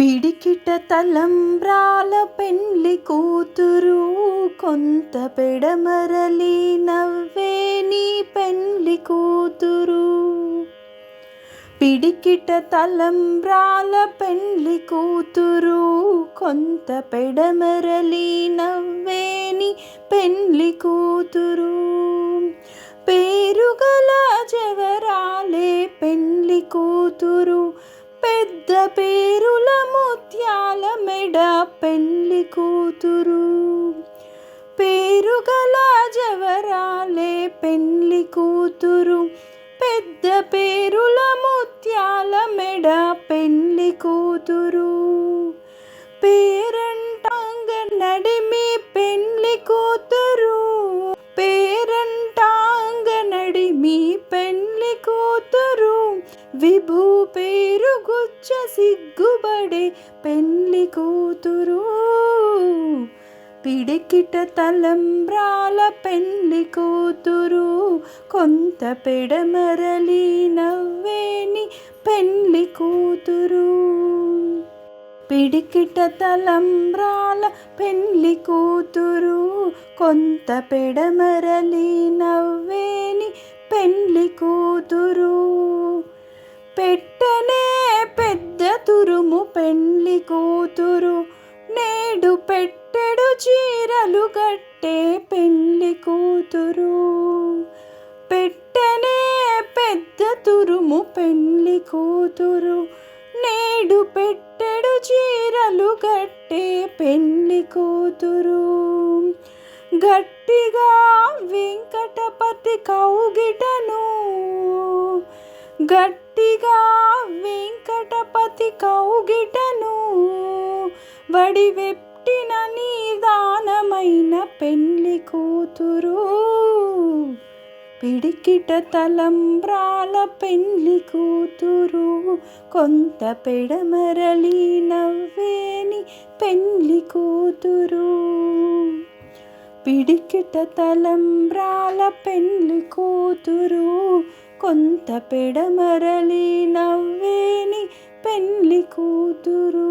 పిడికిట తలంబ్రాల పెండ్లి కూతురు, కొంత పెడమరలి నవ్వే నీ పెండ్లి కూతురు. పిడికిట తలంబ్రాల పెండ్లి కూతురు, కొంత పెడమరలి నవ్వే నీ పెండ్లి కూతురు. పేరుగల జవరాలే పెండ్లి కూతురు, పెద్ద పేరుల ముత్యాల మెడ పెండ్లి కూతురు. పేరుగల జవరాలే పెండ్లి కూతురు, పెద్ద పేరుల ముత్యాల మెడ పెండ్లి కూతురు. పేరంటాంగ నడిమి పెండ్లి కూతురు, పేరంటాంగ నడిమి పెండ్లి కూతురు. విభూ పేరు గుచ్చ సిగ్గుబడే పెండ్లి కూతురు. పిడికిట తలంబ్రాల పెండ్లి కూతురు, కొంత పెడమరలి నవ్వేని పెండ్లి కూతురు. పిడికిట తలంబ్రాల పెండ్లి కూతురు, కొంత పెడమరలి నవ్వేని పెండ్లి కూతురు. పెట్టనే పెద్ద తురుము పెండ్లి కూతురు, నేడు పెట్టెడు చీరలు గట్టే పెండ్లి కూతురు. పెట్టనే పెద్ద తురుము పెండ్లి కూతురు, నేడు పెట్టెడు చీరలు గట్టే పెండ్లి కూతురు. గట్టిగా వెంకటపతి కౌగిటను, గట్టిగా వెంకటపతి కౌగిటను, వడివెట్టిన నిదానమైన పెండ్లి కూతురు. పిడికిట తలంబ్రాల పెండ్లి కూతురు, కొంత పెడమరలి నవ్వేని పెండ్లి కూతురు. పిడికిట తలంబ్రాల పెండ్లి కూతురు, కొంత పెడమరలి నవ్వేని పెండ్లి కూతురు.